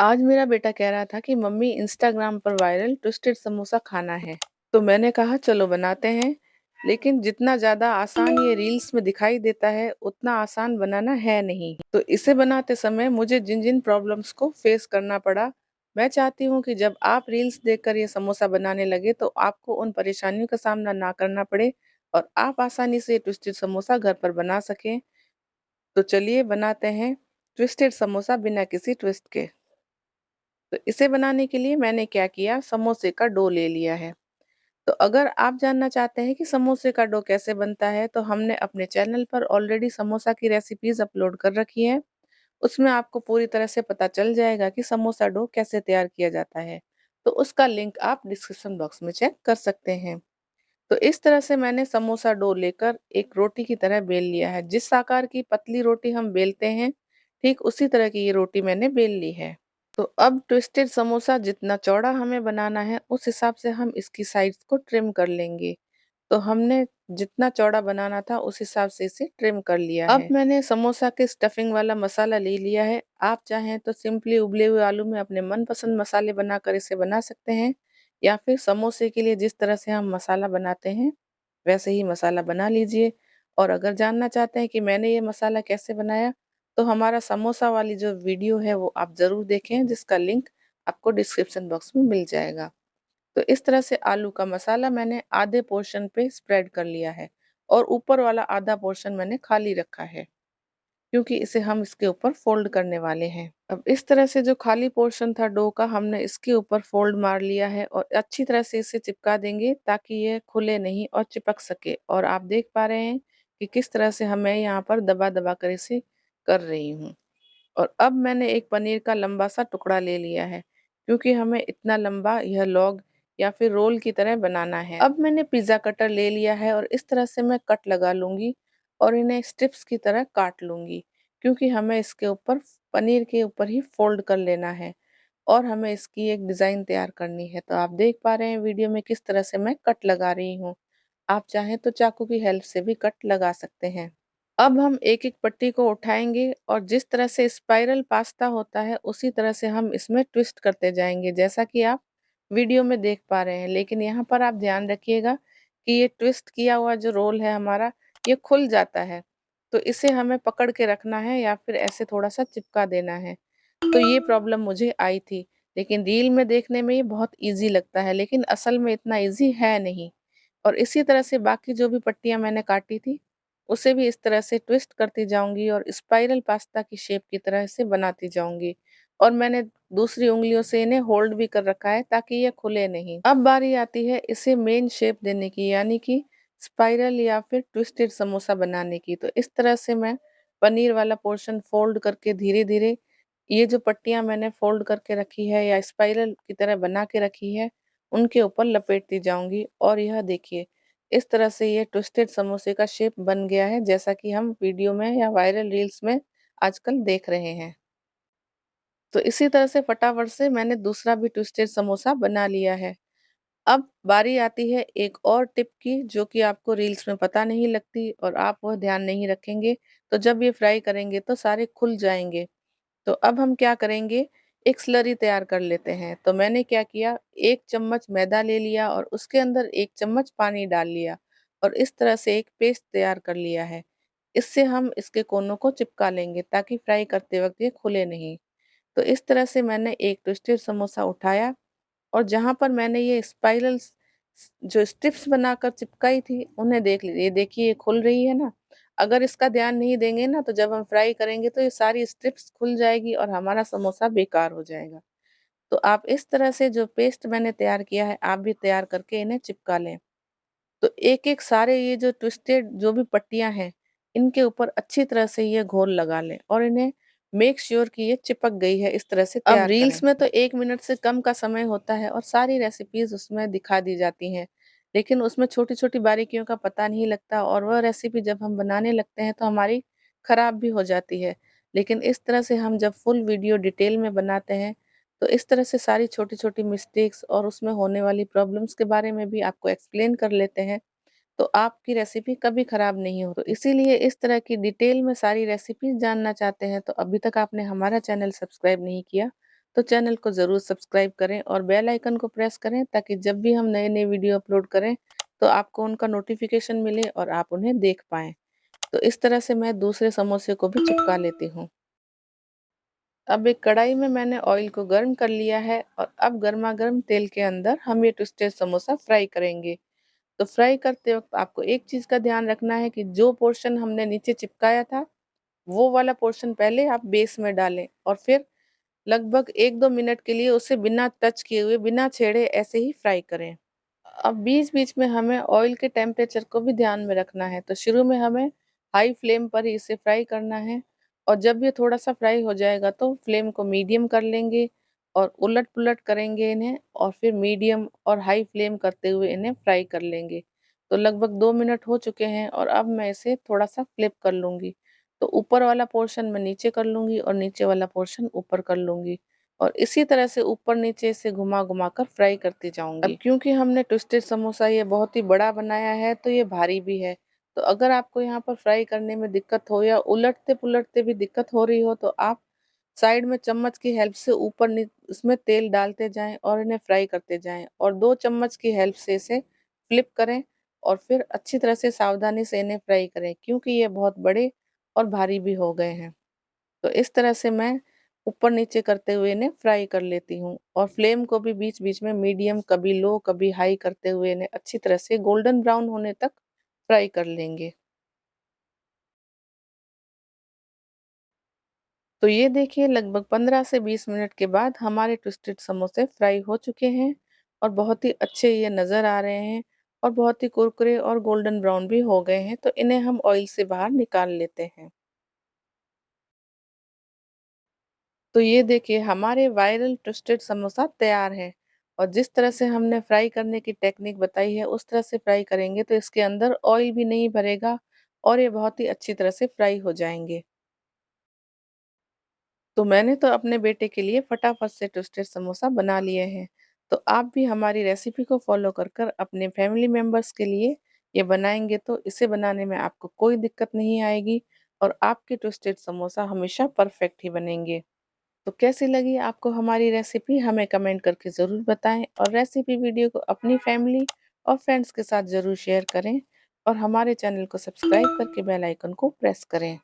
आज मेरा बेटा कह रहा था कि मम्मी इंस्टाग्राम पर वायरल ट्विस्टेड समोसा खाना है। तो मैंने कहा चलो बनाते हैं। लेकिन जितना ज्यादा आसान ये रील्स में दिखाई देता है उतना आसान बनाना है नहीं। तो इसे बनाते समय मुझे जिन जिन प्रॉब्लम्स को फेस करना पड़ा, मैं चाहती हूँ कि जब आप रील्स देखकर ये समोसा बनाने लगे तो आपको उन परेशानियों का सामना ना करना पड़े और आप आसानी से ट्विस्टेड समोसा घर पर बना सकें। तो चलिए बनाते हैं ट्विस्टेड समोसा बिना किसी ट्विस्ट के। तो इसे बनाने के लिए मैंने क्या किया, समोसे का डो ले लिया है। तो अगर आप जानना चाहते हैं कि समोसे का डो कैसे बनता है तो हमने अपने चैनल पर ऑलरेडी समोसा की रेसिपीज अपलोड कर रखी है। उसमें आपको पूरी तरह से पता चल जाएगा कि समोसा डो कैसे तैयार किया जाता है। तो उसका लिंक आप डिस्क्रिप्शन बॉक्स में चेक कर सकते हैं। तो इस तरह से मैंने समोसा डो लेकर एक रोटी की तरह बेल लिया है। जिस आकार की पतली रोटी हम बेलते हैं, ठीक उसी तरह की ये रोटी मैंने बेल ली है। तो अब ट्विस्टेड समोसा जितना चौड़ा हमें बनाना है उस हिसाब से हम इसकी साइड्स को ट्रिम कर लेंगे। तो हमने जितना चौड़ा बनाना था उस हिसाब से इसे ट्रिम कर लिया है। अब मैंने समोसा के स्टफिंग वाला मसाला ले लिया है। आप चाहें तो सिंपली उबले हुए आलू में अपने मनपसंद मसाले बनाकर इसे बना सकते हैं, या फिर समोसे के लिए जिस तरह से हम मसाला बनाते हैं वैसे ही मसाला बना लीजिए। और अगर जानना चाहते हैं कि मैंने ये मसाला कैसे बनाया, तो हमारा समोसा वाली जो वीडियो है वो आप ज़रूर देखें, जिसका लिंक आपको डिस्क्रिप्शन बॉक्स में मिल जाएगा। तो इस तरह से आलू का मसाला मैंने आधे पोर्शन पे स्प्रेड कर लिया है और ऊपर वाला आधा पोर्शन मैंने खाली रखा है, क्योंकि इसे हम इसके ऊपर फोल्ड करने वाले हैं। अब इस तरह से जो खाली पोर्शन था डो का हमने इसके ऊपर फोल्ड मार लिया है और अच्छी तरह से इसे चिपका देंगे ताकि ये खुले नहीं और चिपक सके। और आप देख पा रहे हैं कि किस तरह से हमें यहाँ पर दबा दबा कर इसे कर रही हूँ। और अब मैंने एक पनीर का लंबा सा टुकड़ा ले लिया है, क्योंकि हमें इतना लंबा यह लॉग या फिर रोल की तरह बनाना है। अब मैंने पिज्जा कटर ले लिया है और इस तरह से मैं कट लगा लूंगी और इन्हें स्ट्रिप्स की तरह काट लूंगी, क्योंकि हमें इसके ऊपर पनीर के ऊपर ही फोल्ड कर लेना है और हमें इसकी एक डिजाइन तैयार करनी है। तो आप देख पा रहे हैं वीडियो में किस तरह से मैं कट लगा रही हूँ। आप चाहें तो चाकू की हेल्प से भी कट लगा सकते हैं। अब हम एक-एक पट्टी को उठाएँगे और जिस तरह से स्पाइरल पास्ता होता है, उसी तरह से हम इसमें ट्विस्ट करते जाएँगे, जैसा कि आप वीडियो में देख पा रहे हैं। लेकिन यहाँ पर आप ध्यान रखिएगा कि ये ट्विस्ट किया हुआ जो रोल है हमारा, ये खुल जाता है। तो इसे हमें पकड़ के रखना है या फिर ऐसे थोड़ा-सा चिपका देना है। तो ये प्रॉब्लम मुझे आई थी, लेकिन रील में देखने में ये बहुत ईज़ी लगता है, लेकिन असल में इतना ईज़ी है नहीं। और इसी तरह से बाकी जो भी पट्टियाँ मैंने काटी थी, उसे भी इस तरह से ट्विस्ट करती जाऊँगी और स्पाइरल पास्ता की शेप की तरह इसे बनाती जाऊँगी। और मैंने दूसरी उँगलियों से इन्हें होल्ड भी कर रखा है ताकि ये खुले नहीं। अब बारी आती है इसे मेन शेप देने की, यानी कि स्पाइरल या फिर ट्विस्टेड समोसा बनाने की। तो इस तरह से मैं पनीर वाला पोर्शन फोल्ड करके धीरे-धीरे ये जो पट्टियाँ मैंने फोल्ड करके रखी है या स्पाइरल की तरह बना के रखी है, उनके ऊपर लपेटती जाऊँगी। और यह देखिए, इस तरह से ये ट्विस्टेड समोसे का शेप बन गया है, जैसा कि हम वीडियो में या वायरल रील्स में आजकल देख रहे हैं। तो इसी तरह से फटाफट से मैंने दूसरा भी ट्विस्टेड समोसा बना लिया है। अब बारी आती है एक और टिप की, जो कि आपको रील्स में पता नहीं लगती और आप वह ध्यान नहीं रखेंगे, तो जब ये फ्राई करेंगे तो सारे खुल जाएँगे। तो अब हम क्या करेंगे, एक स्लरी तैयार कर लेते हैं। तो मैंने क्या किया, 1 चम्मच मैदा ले लिया और उसके अंदर 1 चम्मच पानी डाल लिया और इस तरह से एक पेस्ट तैयार कर लिया है। इससे हम इसके कोनों को चिपका लेंगे ताकि फ्राई करते वक़्त ये खुले नहीं। तो इस तरह से मैंने एक ट्विस्टेड समोसा उठाया और जहाँ पर मैंने ये स्पाइरल्स जो स्ट्रिप्स बनाकर चिपकाई थी, उन्हें देख लीजिए। ये देखिए ये खुल रही है ना? अगर इसका ध्यान नहीं देंगे ना तो जब हम फ्राई करेंगे तो ये सारी स्ट्रिप्स खुल जाएगी और हमारा समोसा बेकार हो जाएगा। तो आप इस तरह से जो पेस्ट मैंने तैयार किया है, आप भी तैयार करके इन्हें चिपका लें। तो एक-एक सारे ये जो ट्विस्टेड जो भी पट्टियाँ हैं, इनके ऊपर अच्छी तरह से ये घोल लगा लें और इन्हें मेक श्योर कि ये चिपक गई है, इस तरह से अब तैयार रील्स करें। में तो 1 मिनट से कम का समय होता है और सारी रेसिपीज़ उसमें दिखा दी जाती हैं। लेकिन उसमें छोटी-छोटी बारीकियों का पता नहीं लगता और वह रेसिपी जब हम बनाने लगते हैं तो हमारी खराब भी हो जाती है। लेकिन इस तरह से हम जब फुल वीडियो डिटेल में बनाते हैं, तो इस तरह से सारी छोटी-छोटी मिस्टेक्स और उसमें होने वाली प्रॉब्लम्स के बारे में भी आपको एक्सप्लेन कर लेते हैं, तो आपकी रेसिपी कभी खराब नहीं हो। तो इसीलिए इस तरह की डिटेल में सारी रेसिपीज़ जानना चाहते हैं तो अभी तक आपने हमारा चैनल सब्सक्राइब नहीं किया, तो चैनल को ज़रूर सब्सक्राइब करें और बेल आइकन को प्रेस करें ताकि जब भी हम नए-नए वीडियो अपलोड करें, तो आपको उनका नोटिफ़िकेशन मिले और आप उन्हें देख पाएँ। तो इस तरह से मैं दूसरे समोसे को भी चिपका लेती हूँ। अब एक कढ़ाई में मैंने ऑयल को गर्म कर लिया है और अब गरमा-गर्म तेल के अंदर हम ये ट्विस्टेड समोसा फ्राई करेंगे। तो फ्राई करते वक़्त आपको एक चीज़ का ध्यान रखना है कि जो पोर्शन हमने नीचे चिपकाया था, वो वाला पोर्शन पहले आप बेस में डालें और फिर लगभग 1-2 मिनट के लिए उसे बिना टच किए हुए, बिना छेड़े ऐसे ही फ्राई करें। अब बीच-बीच में हमें ऑयल के टेम्परेचर को भी ध्यान में रखना है, तो शुरू में हमें हाई फ्लेम पर ही इसे फ्राई करना है और जब ये थोड़ा-सा फ्राई हो जाएगा तो फ्लेम को मीडियम कर लेंगे और उलट-पुलट करेंगे इन्हें और फिर मीडियम और हाई फ्लेम करते हुए इन्हें फ्राई कर लेंगे। तो लगभग 2 मिनट हो चुके हैं और अब मैं इसे थोड़ा-सा फ्लिप कर लूँगी। तो ऊपर वाला पोर्शन मैं नीचे कर लूँगी और नीचे वाला पोर्शन ऊपर कर लूँगी और इसी तरह से ऊपर-नीचे इसे घुमा-घुमा कर फ्राई करती अब जाऊँगी। क्योंकि हमने ट्विस्टेड समोसा ये बहुत ही बड़ा बनाया है, तो ये भारी भी है। तो अगर आपको यहाँ पर फ्राई करने में दिक्कत हो या उलटते-पुलटते भी दिक्कत हो रही हो, तो आप साइड में चम्मच की हेल्प से ऊपर नी इसमें तेल डालते जाएँ और इन्हें फ्राई करते जाएँ और 2 चम्मच की हेल्प से इसे फ्लिप करें और फिर अच्छी तरह से सावधानी से इन्हें फ्राई करें, क्योंकि ये बहुत बड़े और भारी भी हो गए हैं। तो इस तरह से मैं ऊपर-नीचे करते हुए इन्हें फ्राई कर लेती हूँ और फ्लेम को भी बीच-बीच में मीडियम, कभी लो, कभी हाई करते हुए इन्हें अच्छी तरह से गोल्डन ब्राउन होने तक फ्राई कर लेंगे। तो ये देखिए लगभग 15 से 20 मिनट के बाद हमारे ट्विस्टेड समोसे फ्राई हो चुके हैं और बहुत ही अच्छे ये नज़र आ रहे हैं और बहुत ही कुरकुरे और गोल्डन ब्राउन भी हो गए हैं, तो इन्हें हम ऑयल से बाहर निकाल लेते हैं। तो ये देखिए हमारे वायरल टोस्टेड समोसा तैयार है और जिस तरह से हमने फ्राई करने की टेक्निक बताई है उस तरह से फ्राई करेंगे तो इसके अंदर ऑयल भी नहीं भरेगा और ये बहुत ही अच्छी तरह से फ्राई हो जाएंगे। तो मैंने तो अपने बेटे के लिए फटाफट से टोस्टेड समोसा बना लिए हैं। तो आप भी हमारी रेसिपी को फॉलो कर कर अपने फैमिली मेंबर्स के लिए ये बनाएंगे तो इसे बनाने में आपको कोई दिक्कत नहीं आएगी और आपके टोस्टेड समोसा हमेशा परफेक्ट ही बनेंगे। तो कैसी लगी आपको हमारी रेसिपी हमें कमेंट करके ज़रूर बताएं और रेसिपी वीडियो को अपनी फैमिली और फ्रेंड्स के साथ ज़रूर शेयर करें और हमारे चैनल को सब्सक्राइब करके बेल आइकन को प्रेस करें।